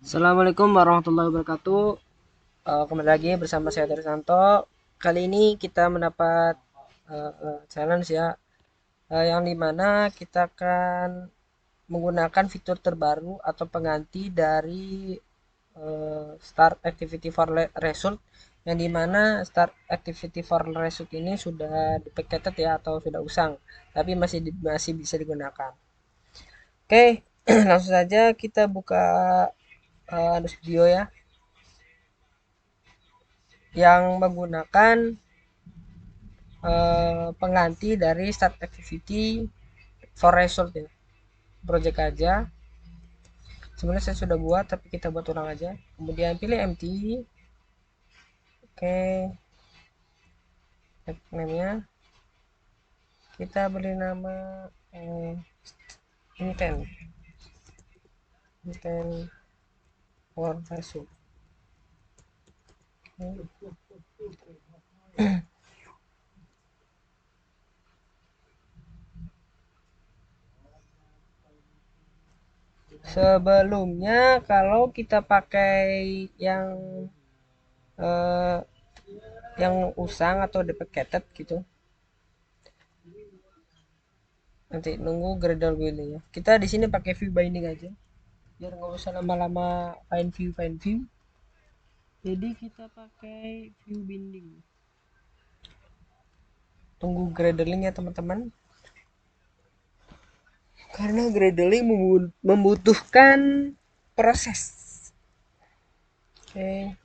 Assalamualaikum warahmatullahi wabarakatuh. Kembali lagi bersama saya Trisanto. Kali ini kita mendapat challenge ya, yang dimana kita akan menggunakan fitur terbaru atau pengganti dari Start Activity for Result, yang dimana Start Activity for Result ini sudah deprecated ya atau sudah usang, tapi masih bisa digunakan. Oke, langsung saja kita buka studio ya, yang menggunakan pengganti dari start activity for result ya. Project aja. Sebenarnya saya sudah buat tapi kita buat ulang aja. Kemudian pilih empty. Oke, name-nya kita beri nama intent intent for result. Oke. Sebelumnya kalau kita pakai yang eh, yang usang atau deprecated gitu, nanti nunggu Gradle ini ya. Kita di sini pakai view binding aja biar nggak usah lama-lama find view. Jadi kita pakai view binding. Tunggu Gradling ya teman-teman, karena Gradling membutuhkan proses. Oke.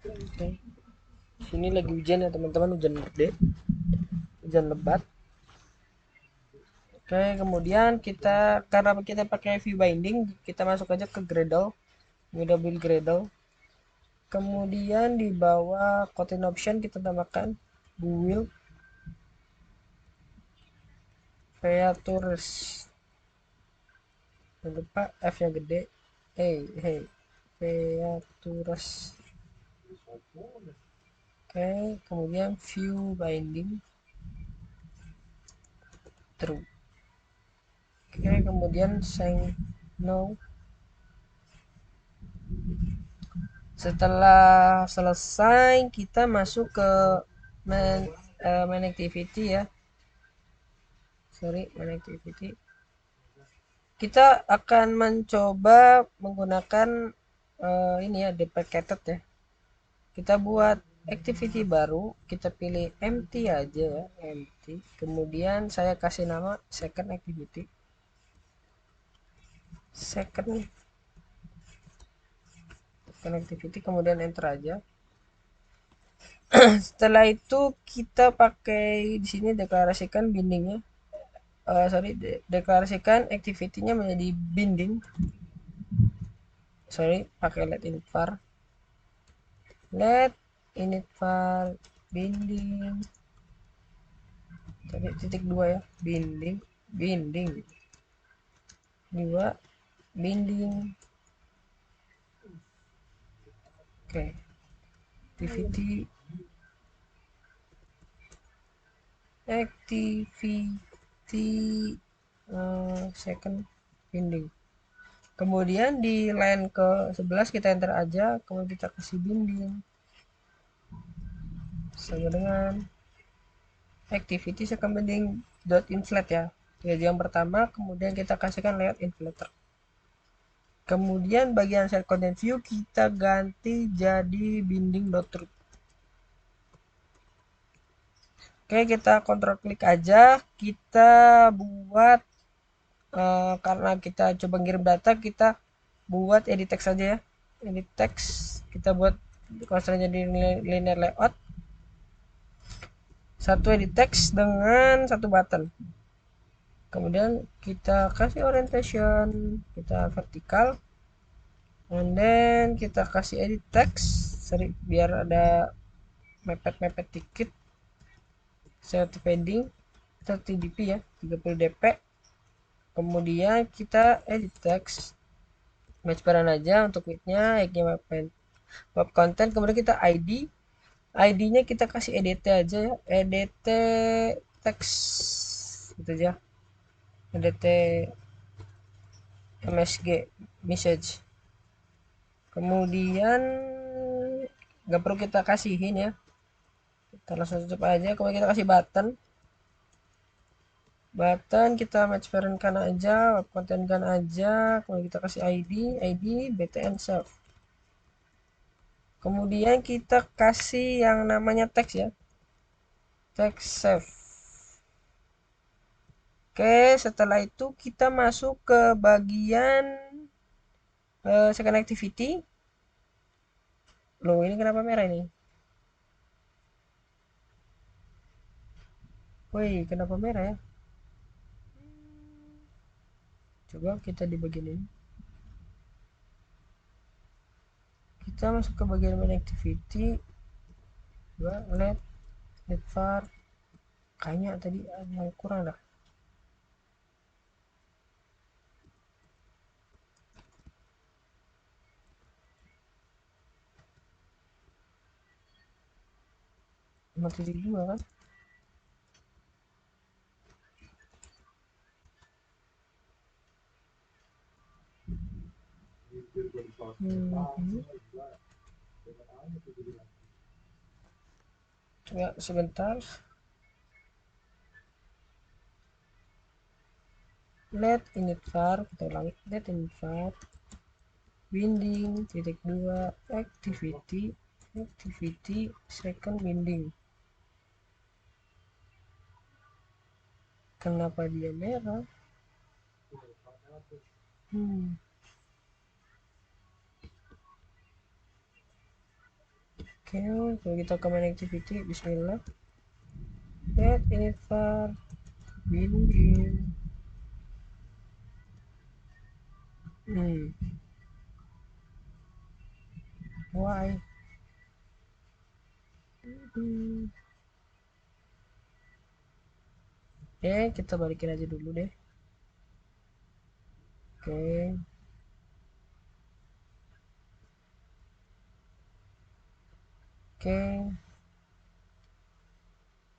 Oke. Sini lagi hujan ya teman-teman, hujan gede, hujan lebat. Oke, kemudian karena kita pakai view binding, kita masuk aja ke Gradle, build Gradle. Kemudian di bawah content option kita tambahkan build features. Jangan lupa F nya gede. Hey, features. Oke, kemudian view binding true. Oke, kemudian saying no. Setelah selesai kita masuk ke main activity ya. Main activity. Kita akan mencoba menggunakan ini ya, deprecated ya. Kita buat activity baru, kita pilih empty aja ya, empty. Kemudian saya kasih nama second activity. Second activity, kemudian enter aja. Setelah itu kita pakai di sini deklarasikan bindingnya. Deklarasikan activity-nya menjadi binding. Pakai let init var. Let init var binding. Tadi titik 2 ya, binding 2 binding. Oke. Activity second binding. Kemudian di line ke 11 kita enter aja, kemudian kita kasih binding sama dengan activity second binding dot inflate ya. Jadi yang pertama, kemudian kita kasihkan layout inflator. Kemudian bagian set content view kita ganti jadi binding dot root. Oke, kita kontrol klik aja, kita buat karena kita coba ngirim data, kita buat edit text aja ya. Edit text kita buat kalau jadi linear layout, satu edit text dengan satu button. Kemudian kita kasih orientation, kita vertikal, and then kita kasih edit text biar ada mepet dikit. Set padding 30 dp ya, 30 dp. Kemudian kita edit text, match baran aja untuk width-nya, height-nya web content. Kemudian kita ID ID-nya kita kasih edt aja ya, edt text gitu aja, edt msg message. Kemudian nggak perlu kita kasihin ya, kita langsung tutup aja. Kemudian kita kasih button kita match parent kan aja, web content kan aja. Kemudian kita kasih id btn save. Kemudian kita kasih yang namanya text ya, text save. Oke, setelah itu kita masuk ke bagian second activity. Loh, ini kenapa merah ini? Woi, kenapa merah ya? Coba kita di bagian ini. Kita masuk ke bagian main activity. Coba let var. Kayaknya tadi ada yang kurang dah. Mati 2 kan? Coba sebentar. Let init var, kita ulangi. Let init var binding titik 2 activity second binding. Kenapa dia merah? Oke, kalau kita ke main activity, bismillah. Let init var binding. Why? Kita balikin aja dulu deh. Oke.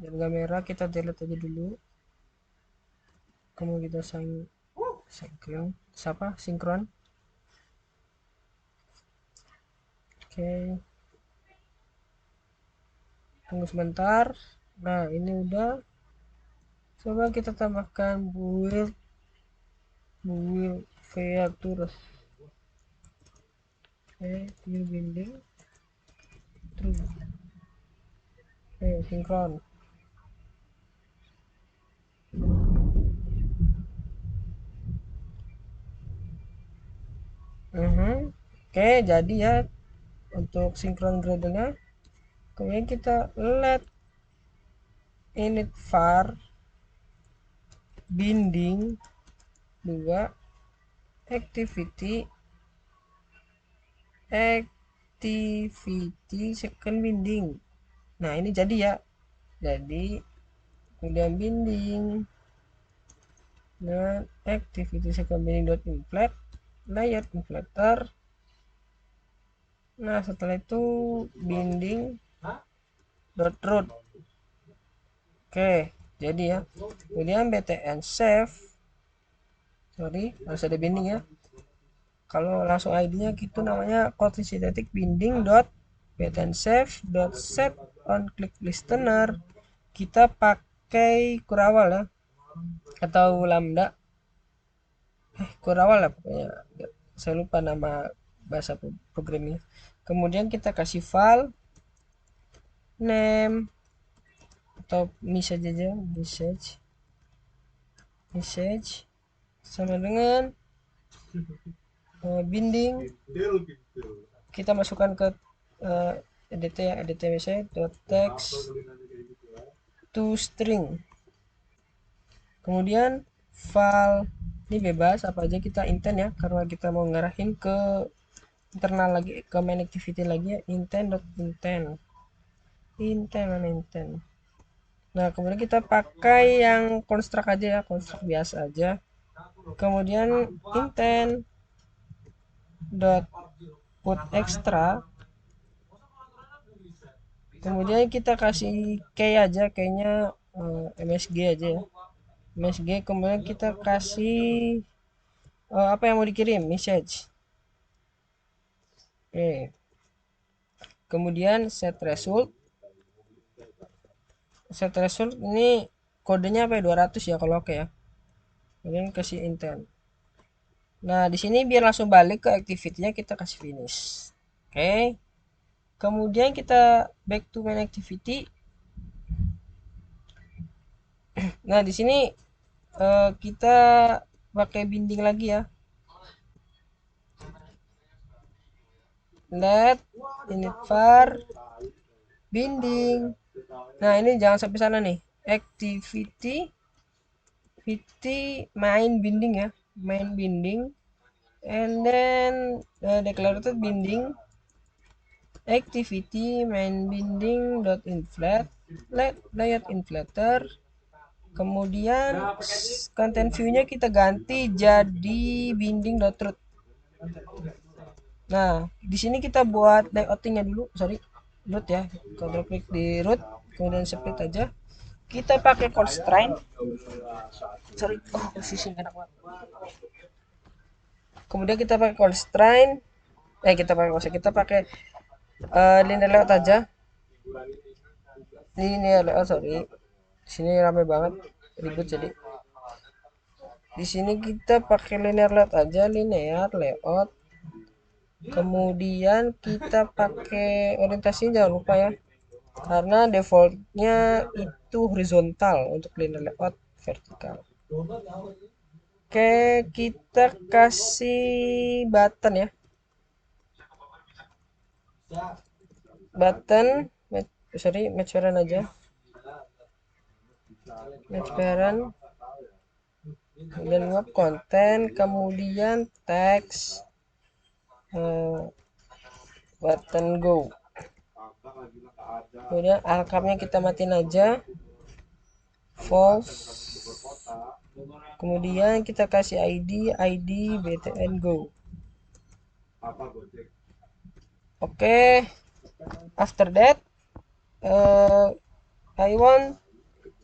Dan kamera kita delete aja dulu. Kemudian kita sinkron. Oke. Tunggu sebentar. Nah, ini udah. Coba kita tambahkan build features. View binding true. Sinkron. Oke, jadi ya untuk sinkron gradle-nya. Kemudian kita let init var binding 2 activity second binding. Nah, ini jadi ya. Jadi kemudian binding dan activity second binding dot inflate layer inflator. Nah, setelah itu binding dot root. Oke, jadi ya. Kemudian btn save. Sorry, harus ada binding ya. Kalau langsung ID-nya gitu namanya code synthetic binding dot btn save dot set on click listener. Kita pakai kurawal ya, atau lambda. Kurawal lah pokoknya. Saya lupa nama bahasa programnya. Kemudian kita kasih file name atau message aja, message sama dengan binding. Kita masukkan ke edt ya, edt message dot text to string. Kemudian file ini bebas apa aja kita intent ya, karena kita mau ngarahin ke internal lagi, ke main activity lagi ya. Intent. Nah, kemudian kita pakai yang construct aja ya, construct biasa aja. Kemudian intent dot put extra Kemudian kita kasih key aja, kayaknya MSG aja ya, MSG. Kemudian kita kasih apa yang mau dikirim, message. Oke, kemudian set result ini kodenya apa ya, 200 ya kalau oke ya. Kemudian kasih intent. Nah di sini biar langsung balik ke activity-nya kita kasih finish. Oke, kemudian kita back to main activity. Nah di sini kita pakai binding lagi ya, let init var binding. Nah ini jangan sampai sana nih, activity main binding ya, main binding, and then declarated binding activity main binding dot inflat layout inflater. Kemudian content view-nya kita ganti jadi binding dot root. Nah di sini kita buat layoutingnya dulu, sorry, root ya, control klik di root, kemudian split aja. Kita pakai constraint, sorry, oh posisi enak banget. Kemudian kita pakai constraint, kita pakai linear layout aja. Linear layout, sorry, di sini rame banget, ribut. Jadi di sini kita pakai linear layout aja, linear layout. Kemudian kita pakai orientasinya jangan lupa ya, karena defaultnya itu horizontal untuk linear layout, vertikal. Oke, kita kasih button ya, button match parent aja, match parent, kemudian web konten, kemudian text button go. Kemudian alkapnya kita matiin aja, false. Kemudian kita kasih id btn go. Oke, after that I want,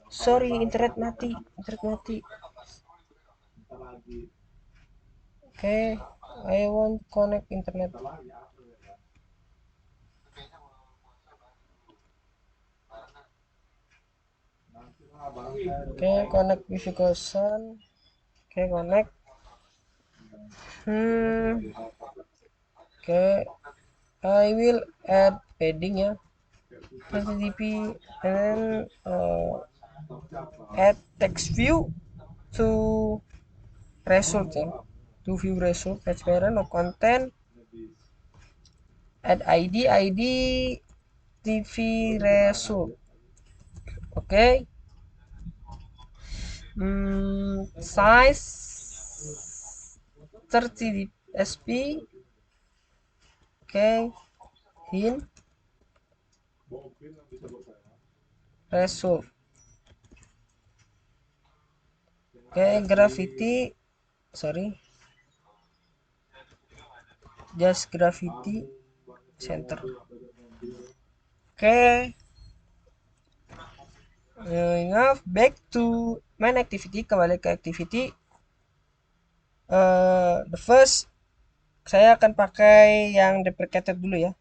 sorry, internet mati. Oke, I want connect internet. Oke, connect wifi kosan. Oke, connect. Oke, I will add padding ya, http and add text view to result ya, to view result, patch parent, no content, add id tv result. Oke, size 30 sp. Oke, hint result. Oke, gravity, sorry, just gravity center. Oke, enough. Back to main activity, kembali ke activity. The first, saya akan pakai yang deprecated dulu ya.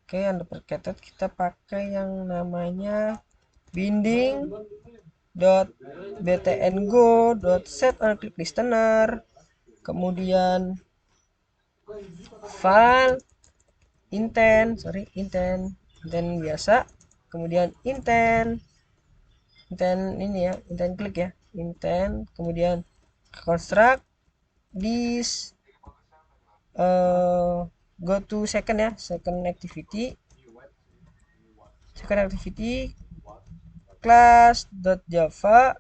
Oke, yang deprecated kita pakai yang namanya binding btn go set on click listener, kemudian file intent biasa, kemudian intent ini ya, intent klik ya, intent, kemudian construct this go to second ya, second activity class.java,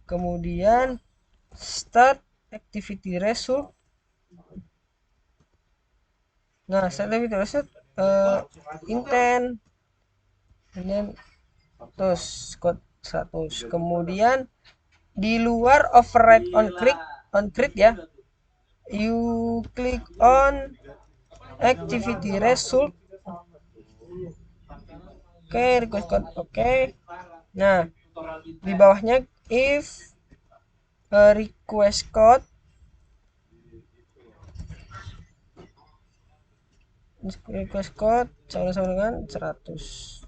kemudian start activity result. Nah, start activity result intent, kemudian terus code 100. Kemudian di luar override on click ya, you click on activity result Oke, request code oke. Nah, di bawahnya if request code sama-sama dengan 100.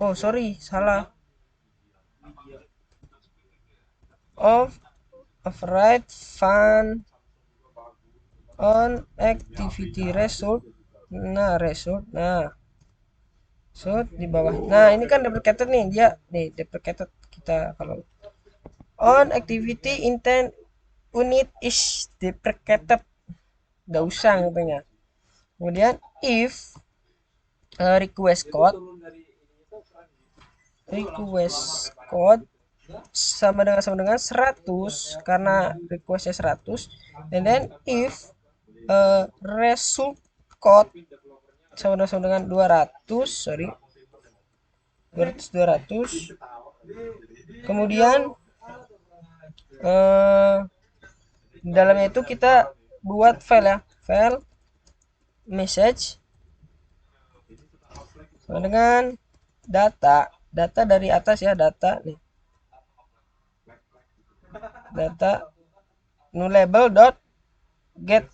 Oh, sorry, salah. Of override fun on activity result. Nah, result di bawah. Nah, ini kan deprecated nih, dia nih deprecated. Kita kalau on activity intent unit is deprecated, nggak usah katanya. Kemudian if request code sama dengan 100 karena requestnya 100, and then if result code sama dengan 200, sorry, 200. Kemudian di dalamnya itu kita buat file ya, file message sama dengan data dari atas ya, data nih, data nullable dot get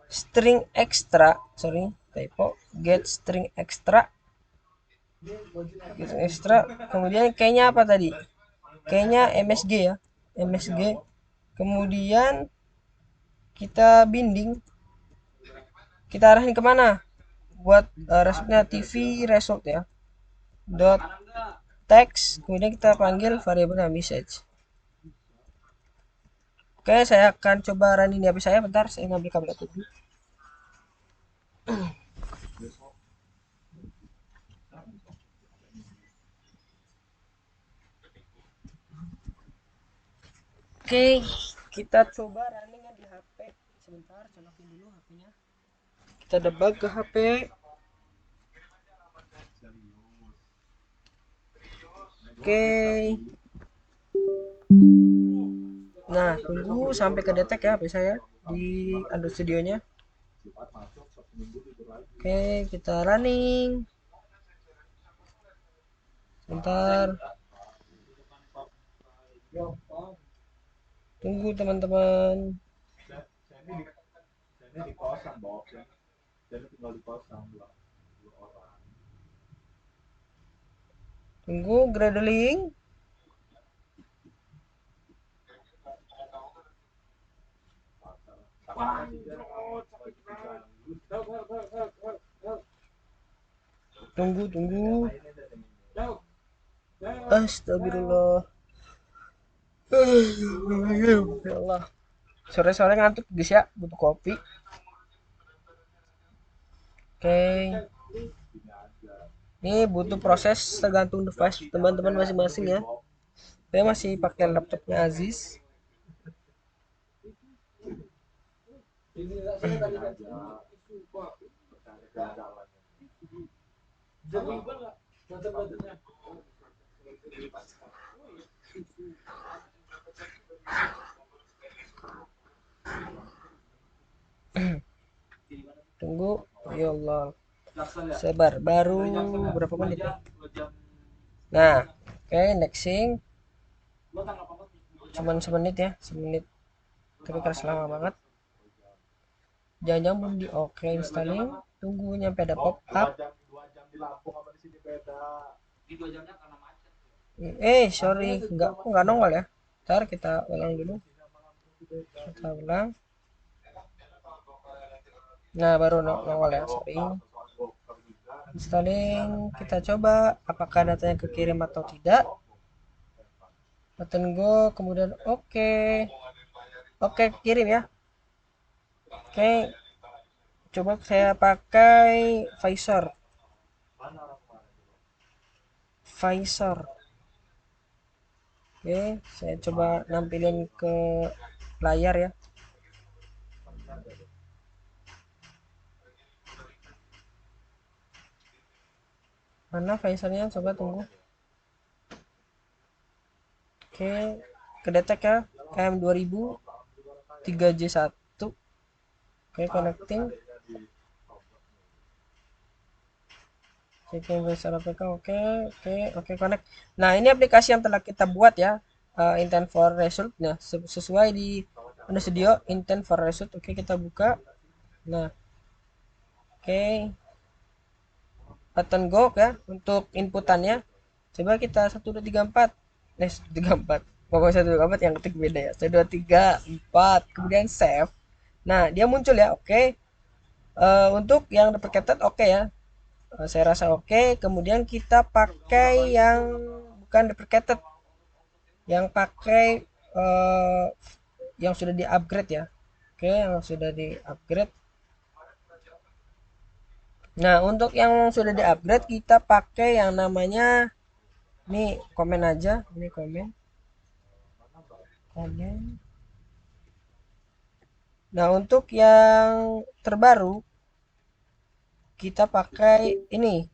string extra, sorry typo, get string extra. Kemudian kayaknya apa tadi, kayaknya MSG ya, MSG. Kemudian kita binding, kita arahin kemana buat resultnya, TV result ya, dot text. Kemudian kita panggil variabel message. Oke, saya akan coba running di HP saya. Bentar, saya ngambil kabel dulu. Oke, kita coba running di HP. Sebentar, colokin dulu HP-nya. Kita debug ke HP. Oke. Nah, tunggu sampai kedetek ya HP saya di Android Studio-nya. Oke, kita running. Bentar. Tunggu teman-teman. Tunggu gradeling. Tunggu. Astagfirullah. Ya Allah. Sore-sore ngantuk guys ya, butuh kopi. Oke. Ini butuh proses tergantung device teman-teman masing-masing ya. Saya masih pakai laptopnya Aziz. Tunggu, ya Allah. Sabar, baru berapa menit ya? Nah, oke, nexting. Cuman semenit ya, semenit. Tapi keras lama banget. Jangan-jangan belum di oke installing. Tunggu nyampe ada pop up. Sorry, nggak nongol ya. Ntar kita ulang dulu. Kita ulang. Nah, baru nongol ya, sorry. Installing, kita coba apakah datanya kekirim atau tidak. Button go, kemudian oke. Oke, kirim ya. Oke. Coba saya pakai Visor. Oke, saya coba nampilin ke layar ya. Mana Visornya? Coba tunggu. Oke, kedetek ya, KM2000 3J1. Oke, connecting. checking browser APK. Oke, connect. Nah, ini aplikasi yang telah kita buat ya, intent for result. Nah, sesuai di Windows Studio intent for result. Oke, kita buka. Nah, oke, button go ya untuk inputannya. Coba kita 1 2 3 4. 1 2 3 4. Pokoknya 1 2 3 4 yang ketik beda ya. 1 2 3 4. Kemudian save. Nah, dia muncul ya. Oke. Untuk yang deprecated oke ya. Saya rasa oke. Kemudian kita pakai yang bukan deprecated, yang pakai uh, yang sudah di upgrade ya. Oke, yang sudah di upgrade. Nah, untuk yang sudah di upgrade kita pakai yang namanya, ini komen aja, ini komen. Nah, untuk yang terbaru kita pakai ini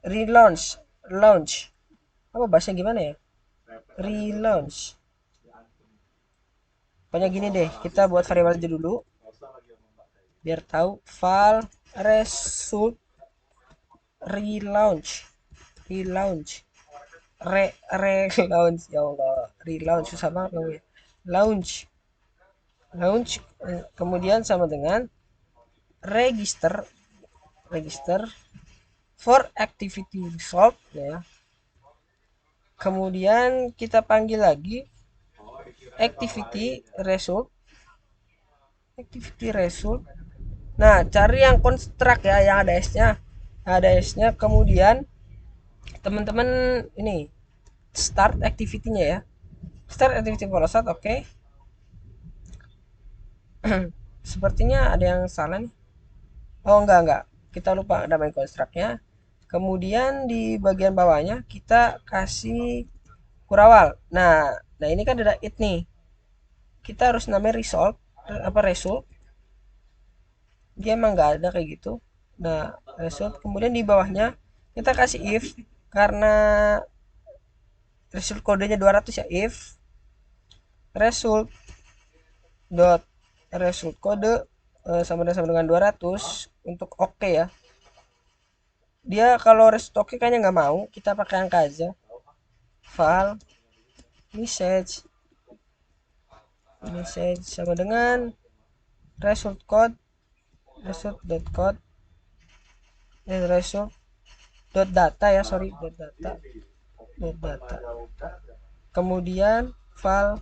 relaunch. Apa bahasa gimana ya? Relaunch. Pokoknya gini deh, kita buat variabel aja dulu biar tahu. File result relaunch relaunch ya Allah, relaunch susah banget namanya. launch launch kemudian sama dengan register for activity result ya. Kemudian kita panggil lagi activity result. Nah, cari yang construct ya, yang ada s-nya. Kemudian teman-teman ini start activity-nya ya. Start activity prostat. Oke. Sepertinya ada yang salah nih. Oh, enggak. Kita lupa ada main construct-nya. Kemudian di bagian bawahnya kita kasih kurawal. Nah ini kan ada it nih. Kita harus namanya result. Dia emang nggak ada kayak gitu. Nah, result. Kemudian di bawahnya kita kasih if, karena result kodenya 200 ya, if result dot result kode sama dengan 200 untuk oke ya. Dia kalau result oke kayaknya nggak mau, kita pakai angka aja. File message sama dengan result.code result.data ya, dot data. Kemudian file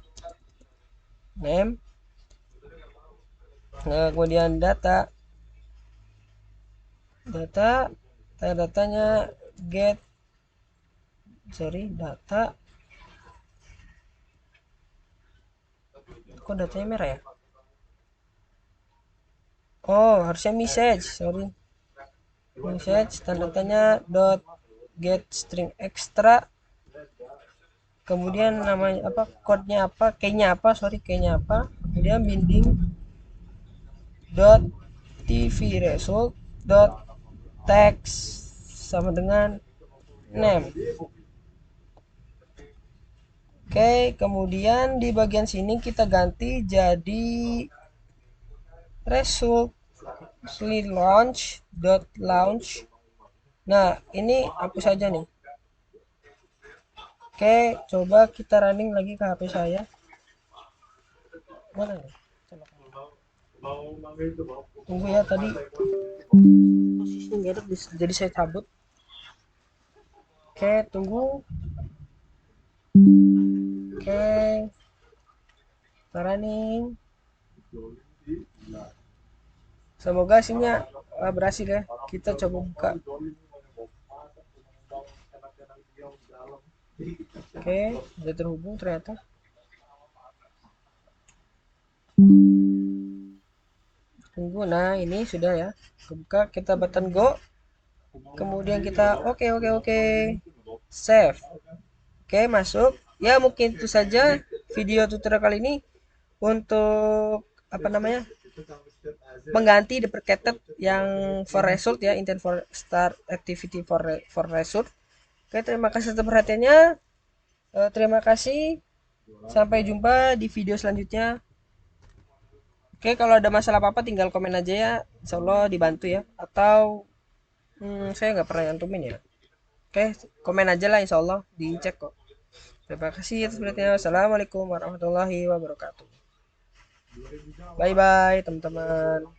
name, kemudian datanya get data. Kok datanya merah ya? Oh, harusnya message tanda-tanya dot get string extra. Kemudian namanya apa, kodenya apa, keynya apa. Kemudian binding dot tv result dot text sama dengan name. Oke, kemudian di bagian sini kita ganti jadi result launch. Nah, ini hapus saja nih. Oke, coba kita running lagi ke HP saya. Mana ya? Tunggu ya, tadi posisinya nggak ada, jadi saya cabut. Oke, tunggu. Oke, running. Semoga hasilnya berhasil ya. Kita coba buka. Oke, sudah terhubung ternyata. Tunggu. Nah, ini sudah ya. Buka, kita button go. Kemudian kita oke. Save. Oke, masuk. Ya, mungkin itu saja video tutorial kali ini untuk apa namanya? Mengganti deprecated yang for result ya, intent for start activity for result. Oke, terima kasih atas perhatiannya. Terima kasih. Sampai jumpa di video selanjutnya. Oke, kalau ada masalah apa-apa tinggal komen aja ya. Insya Allah dibantu ya. Atau Saya nggak pernah nyantumin ya. Oke, komen aja lah, insya Allah dicek kok. Terima kasih atas perhatiannya. Assalamualaikum warahmatullahi wabarakatuh. Bye bye teman-teman.